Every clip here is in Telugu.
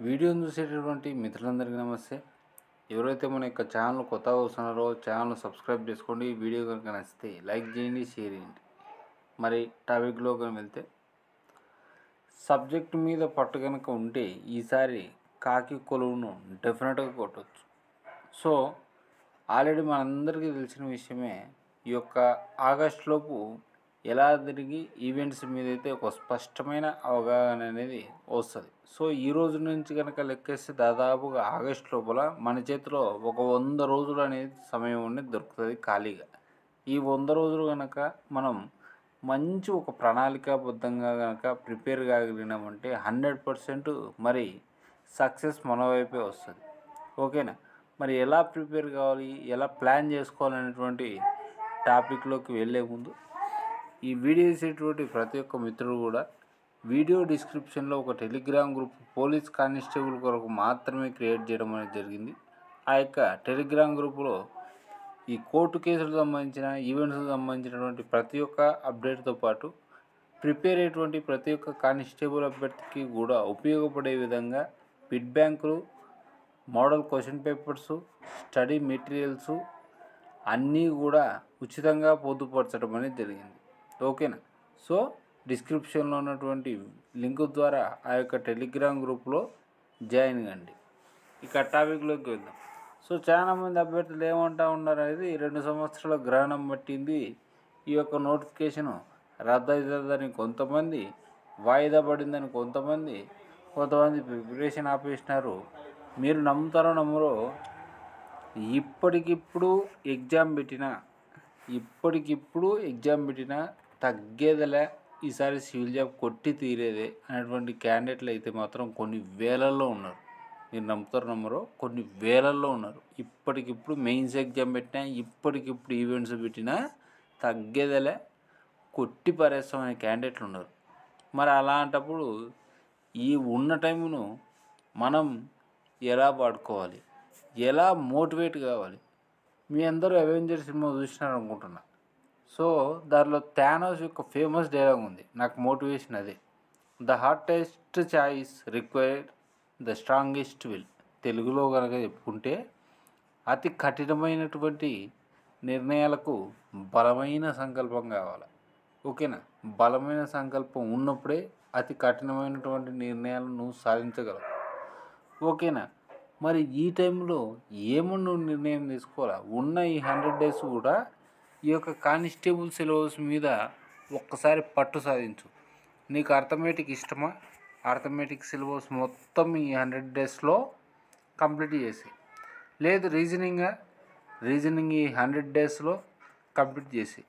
వీడియోని చూసేటటువంటి మిత్రులందరికీ నమస్తే. ఎవరైతే మన యొక్క ఛానల్ కొత్తగా వస్తున్నారో ఛానల్ సబ్స్క్రైబ్ చేసుకోండి. వీడియో కనుక నచ్చితే లైక్ చేయండి, షేర్ చేయండి. మరి టాపిక్లో కనుక వెళ్తే, సబ్జెక్ట్ మీద పట్టు కనుక ఉంటే ఈసారి కాకి కొలువును డెఫినెట్గా కొట్టవచ్చు. సో ఆల్రెడీ మనందరికీ తెలిసిన విషయమే, ఈ యొక్క ఆగస్టులోపు ఎలా తిరిగి ఈవెంట్స్ మీద అయితే ఒక స్పష్టమైన అవగాహన అనేది వస్తుంది. సో ఈ రోజు నుంచి కనుక లెక్కేస్తే దాదాపుగా ఆగస్టు లోపల మన చేతిలో ఒక 100 రోజులు అనేది సమయం అనేది దొరుకుతుంది ఖాళీగా. ఈ 100 రోజులు కనుక మనం మంచి ఒక ప్రణాళికాబద్ధంగా కనుక ప్రిపేర్ కాగలిగినామంటే 100% మరి సక్సెస్ మన వైపే వస్తుంది. ఓకేనా? మరి ఎలా ప్రిపేర్ కావాలి, ఎలా ప్లాన్ చేసుకోవాలనేటువంటి టాపిక్లోకి వెళ్ళే ముందు, ఈ వీడియో చేసేటువంటి ప్రతి ఒక్క మిత్రుడు కూడా వీడియో డిస్క్రిప్షన్లో ఒక టెలిగ్రామ్ గ్రూప్ పోలీస్ కానిస్టేబుల్ కొరకు మాత్రమే క్రియేట్ చేయడం అనేది జరిగింది. ఆ యొక్క టెలిగ్రామ్ గ్రూపులో ఈ కోర్టు కేసులకు సంబంధించిన ఈవెంట్స్కి సంబంధించినటువంటి ప్రతి ఒక్క అప్డేట్తో పాటు ప్రిపేర్ అయ్యేటువంటి ప్రతి ఒక్క కానిస్టేబుల్ అభ్యర్థికి కూడా ఉపయోగపడే విధంగా బిడ్ బ్యాంకులు, model question papers, study materials అన్నీ కూడా ఉచితంగా పొందుపరచడం అనేది జరిగింది. ఓకేనా? సో డిస్క్రిప్షన్లో ఉన్నటువంటి లింక్ ద్వారా ఆ యొక్క టెలిగ్రామ్ గ్రూప్లో జాయిన్ కండి. ఇక టాపిక్లోకి వెళ్దాం. సో చాలామంది అభ్యర్థులు ఏమంటా ఉన్నారు అనేది, 2 సంవత్సరాల గ్రహణం పట్టింది, ఈ యొక్క నోటిఫికేషను రద్దవుతుందని కొంతమంది, వాయిదా పడిందని కొంతమంది ప్రిపరేషన్ ఆపేసినారు. మీరు నమ్ముతారో నమ్మరో, ఇప్పటికిప్పుడు ఎగ్జామ్ పెట్టినా తగ్గేదిలే, ఈసారి సివిల్ జాబ్ కొట్టి తీరేదే అనేటువంటి క్యాండిడేట్లు అయితే మాత్రం కొన్ని వేలల్లో ఉన్నారు. మీరు నమ్ముతారో నమ్మరో, కొన్ని వేలల్లో ఉన్నారు. ఇప్పటికిప్పుడు మెయిన్స్ ఎగ్జామ్ పెట్టినా, ఇప్పటికిప్పుడు ఈవెంట్స్ పెట్టినా తగ్గేదిలే, కొట్టి పారేస్తామనే క్యాండిడేట్లు ఉన్నారు. మరి అలాంటప్పుడు ఈ ఉన్న టైమును మనం ఎలా వాడుకోవాలి, ఎలా మోటివేట్ కావాలి? మీ అందరూ అవెంజర్ సినిమా చూసినారనుకుంటున్నా. సో దానిలో థానోస్ యొక్క ఫేమస్ డైలాగ్ ఉంది, నాకు మోటివేషన్ అదే. The hardest choice required the strongest will. తెలుగులో కనుక చెప్పుకుంటే, అతి కఠినమైనటువంటి నిర్ణయాలకు బలమైన సంకల్పం కావాలి. ఓకేనా? బలమైన సంకల్పం ఉన్నప్పుడే అతి కఠినమైనటువంటి నిర్ణయాలను నువ్వు సాధించగలవు. ఓకేనా? మరి ఈ టైంలో ఏమన్నా నువ్వు నిర్ణయం తీసుకోవాలా? ఉన్న ఈ 100 డేస్ కూడా ఈ యొక్క కానిస్టేబుల్ సిలబస్ మీద ఒక్కసారి పట్టు సాధించు. నీకు అర్థమెటిక్ ఇష్టమా? అర్థమెటిక్ సిలబస్ మొత్తం ఈ 100 డేస్లో కంప్లీట్ చేసి, లేదు రీజనింగ్ ఈ 100 డేస్లో కంప్లీట్ చేసి,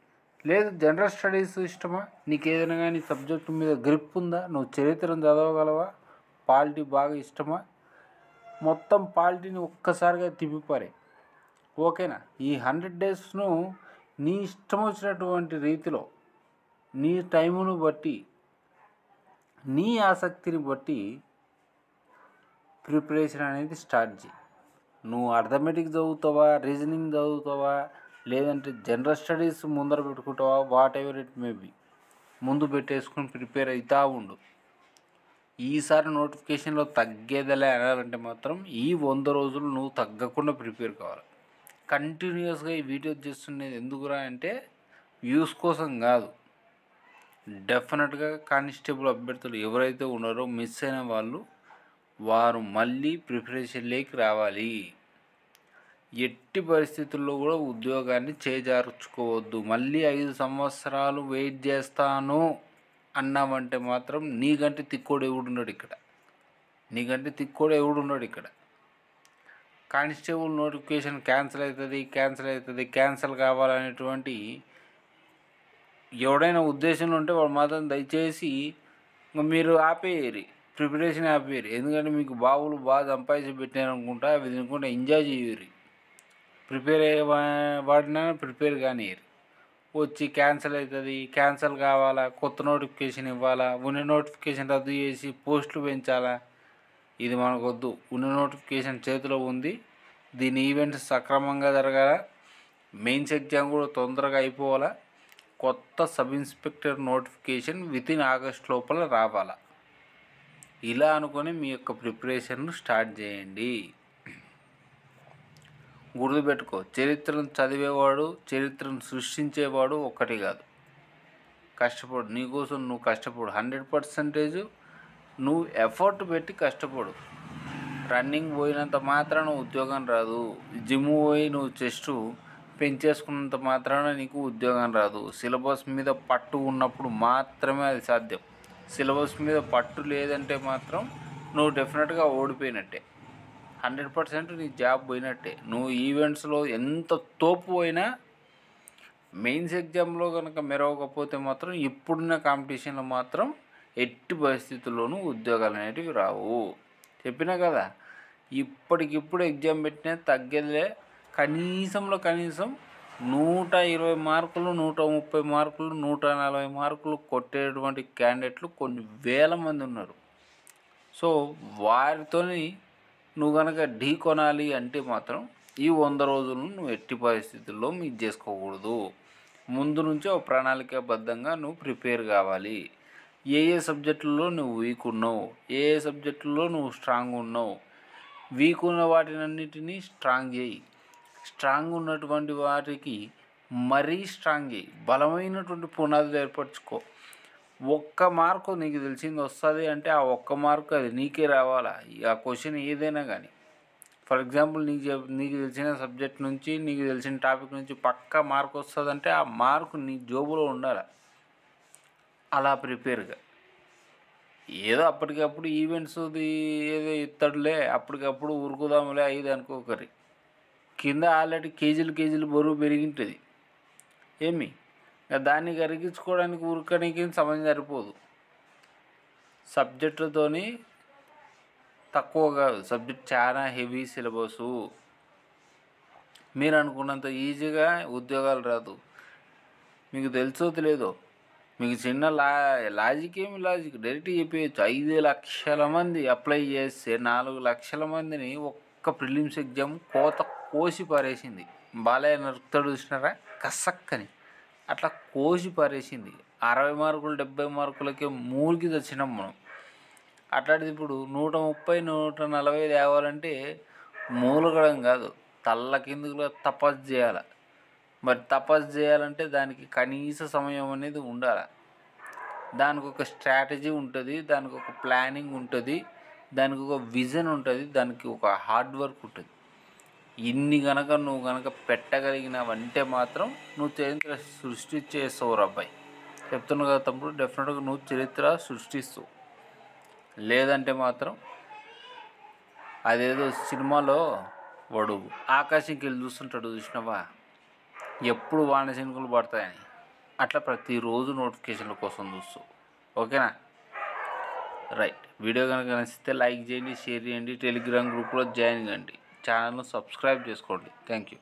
లేదు జనరల్ స్టడీస్ ఇష్టమా? నీకు ఏదైనా కానీ సబ్జెక్టు మీద గ్రిప్ ఉందా? నువ్వు చరిత్రను చదవగలవా? పాలిటీ బాగా ఇష్టమా? మొత్తం పాలిటీని ఒక్కసారిగా తిప్పిపారే. ఓకేనా? ఈ 100 డేస్ను నీ ఇష్టం వచ్చినటువంటి రీతిలో, నీ టైమును బట్టి, నీ ఆసక్తిని బట్టి ప్రిపరేషన్ అనేది స్టార్ట్ చేయి. నువ్వు అర్థమెటిక్ చదువుతావా, రీజనింగ్ చదువుతావా, లేదంటే జనరల్ స్టడీస్ ముందర పెట్టుకుంటావా, what ever it may be, ముందు పెట్టేసుకుని ప్రిపేర్ అవుతూ ఉండు. ఈసారి నోటిఫికేషన్లో తగ్గేదలే అనాలంటే మాత్రం ఈ 100 రోజులు నువ్వు తగ్గకుండా ప్రిపేర్ కావాలి. కంటిన్యూస్గా ఈ వీడియో చేస్తున్నది ఎందుకురా అంటే వ్యూస్ కోసం కాదు. డెఫినెట్గా కానిస్టేబుల్ అభ్యర్థులు ఎవరైతే ఉన్నారో మిస్ అయిన వారు మళ్ళీ ప్రిపరేషన్లోకి రావాలి. ఎట్టి పరిస్థితుల్లో కూడా ఉద్యోగాన్ని చేజార్చుకోవద్దు. మళ్ళీ 5 సంవత్సరాలు వెయిట్ చేస్తాను అన్నామంటే మాత్రం నీకంటే తిక్కోడు ఎవడున్నాడు ఇక్కడ. కానిస్టేబుల్ నోటిఫికేషన్ క్యాన్సిల్ కావాలనేటువంటి ఎవడైనా ఉద్దేశంలో ఉంటే వాడు మాత్రం దయచేసి మీరు ఆపేయరు, ప్రిపరేషన్ ఆపేయరు. ఎందుకంటే మీకు బాగా సంపాదించి పెట్టారనుకుంటా, అవి తినుకుంటా ఎంజాయ్ చేయరు. ప్రిపేర్ అయ్యే వాడినా ప్రిపేర్ కానియరు. వచ్చి క్యాన్సిల్ కావాలా, కొత్త నోటిఫికేషన్ ఇవ్వాలా, ఉన్న నోటిఫికేషన్ రద్దు చేసి పోస్టులు పెంచాలా? ఇది మనకొద్దు. ఉన్న నోటిఫికేషన్ చేతిలో ఉంది, దీని ఈవెంట్స్ సక్రమంగా జరగాల, మెయిన్స్ ఎగ్జామ్ కూడా తొందరగా అయిపోవాలా, కొత్త sub inspector notification within August లోపల రావాలా. ఇలా అనుకొని మీ యొక్క ప్రిపరేషన్ను స్టార్ట్ చేయండి. గుర్తుపెట్టుకో, చరిత్రను చదివేవాడు, చరిత్రను సృష్టించేవాడు ఒక్కటి కాదు. కష్టపడు, నీకోసం నువ్వు కష్టపడు. 100% నువ్వు ఎఫర్ట్ పెట్టి కష్టపడు. రన్నింగ్ పోయినంత మాత్రాన ఉద్యోగం రాదు. జిమ్ పోయి నువ్వు చెస్ట్ పెంచేసుకున్నంత మాత్రాన నీకు ఉద్యోగం రాదు. సిలబస్ మీద పట్టు ఉన్నప్పుడు మాత్రమే అది సాధ్యం. సిలబస్ మీద పట్టు లేదంటే మాత్రం నువ్వు డెఫినెట్గా ఓడిపోయినట్టే. 100% నీ జాబ్ పోయినట్టే. నువ్వు ఈవెంట్స్లో ఎంత తోపు పోయినా మెయిన్స్ ఎగ్జామ్లో కనుక మెరవకపోతే మాత్రం ఇప్పుడున్న కాంపిటీషన్లో మాత్రం ఎట్టి పరిస్థితుల్లోనూ ఉద్యోగాలు అనేటివి రావు. చెప్పినా కదా, ఇప్పటికిప్పుడు ఎగ్జామ్ పెట్టినా తగ్గేదిలే. కనీసంలో కనీసం 120 మార్కులు, 130 మార్కులు, 140 మార్కులు కొట్టేటువంటి క్యాండిడేట్లు కొన్ని వేల మంది ఉన్నారు. సో వారితోని నువ్వు కనుక ఢీ కొనాలి అంటే మాత్రం ఈ 100 రోజులను నువ్వు ఎట్టి పరిస్థితుల్లో మిస్ చేసుకోకూడదు. ముందు నుంచే ఒక ప్రణాళికాబద్ధంగా నువ్వు ప్రిపేర్ కావాలి. ఏ సబ్జెక్టుల్లో నువ్వు వీక్ ఉన్నావు, ఏ సబ్జెక్టుల్లో నువ్వు స్ట్రాంగ్ ఉన్నావు, వీక్ ఉన్న వాటినన్నిటినీ స్ట్రాంగ్ చేయి. స్ట్రాంగ్ ఉన్నటువంటి వాటికి మరీ స్ట్రాంగ్ చేయి. బలమైనటువంటి పునాదులు ఏర్పరచుకో. ఒక్క మార్కు నీకు తెలిసింది వస్తుంది అంటే ఆ ఒక్క మార్కు అది నీకే రావాలా. ఆ క్వశ్చన్ ఏదైనా కానీ, ఫర్ ఎగ్జాంపుల్ నీకు తెలిసిన సబ్జెక్ట్ నుంచి, నీకు తెలిసిన టాపిక్ నుంచి పక్కా మార్క్ వస్తుందంటే ఆ మార్కు నీ జోబులో ఉండాలి. అలా ప్రిపేర్గా. ఏదో అప్పటికప్పుడు ఈవెంట్స్ది ఏదో ఇత్తడులే, అప్పటికప్పుడు ఉరుకుదాములే అయ్యేది అనుకోకరి. కింద ఆల్రెడీ కేజీలు బరువు పెరిగింటుంది. ఏమి దాన్ని కరిగించుకోవడానికి ఉరకడానికి సమయం సరిపోదు. సబ్జెక్టుతోని తక్కువ కాదు, సబ్జెక్ట్ చాలా హెవీ సిలబసు. మీరు అనుకున్నంత ఈజీగా ఉద్యోగాలు రాదు. మీకు తెలుసో తెలియదో, మీకు చిన్న లాజిక్ డైరెక్ట్ చెప్పేయచ్చు. 5 లక్షల మంది అప్లై చేస్తే 4 లక్షల మందిని ఒక్క ప్రిలిమ్స్ ఎగ్జామ్ కోసి పారేసింది. బాలయ్య నరుకుతాడు చూసినారా, కసక్కని అట్లా కోసి పారేసింది. 60 మార్కులు 70 మార్కులకే మూలికి తెచ్చినాం మనం. అట్లాంటిది ఇప్పుడు 130 140 తేవాలంటే మూలగడం కాదు, తల్ల కిందుకు తపస్సు చేయాలి. మరి తపస్సు చేయాలంటే దానికి కనీస సమయం అనేది ఉండాలి. దానికి ఒక స్ట్రాటజీ ఉంటుంది, దానికి ఒక ప్లానింగ్ ఉంటుంది, దానికి ఒక విజన్ ఉంటుంది, దానికి ఒక హార్డ్ వర్క్ ఉంటుంది. ఇన్ని నువ్వు కనుక పెట్టగలిగినావంటే మాత్రం నువ్వు చరిత్ర సృష్టించేస్తావు అబ్బాయి. చెప్తున్నావు కదా తమ్ముడు, డెఫినెట్గా నువ్వు చరిత్ర సృష్టిస్తావు. లేదంటే మాత్రం అదేదో సినిమాలో వాడు ఆకాశంకి వెళ్ళి చూస్తుంటాడు చూసినావా, ఎప్పుడు వాన చినుకులు పడతాయని, అట్లా ప్రతిరోజు నోటిఫికేషన్ల కోసం చూస్తావు. ఓకేనా? రైట్. వీడియో కనుక నచ్చితే లైక్ చేయండి, షేర్ చేయండి, టెలిగ్రామ్ గ్రూప్లో జాయిన్ కండి, ఛానల్ను సబ్స్క్రైబ్ చేసుకోండి. Thank you.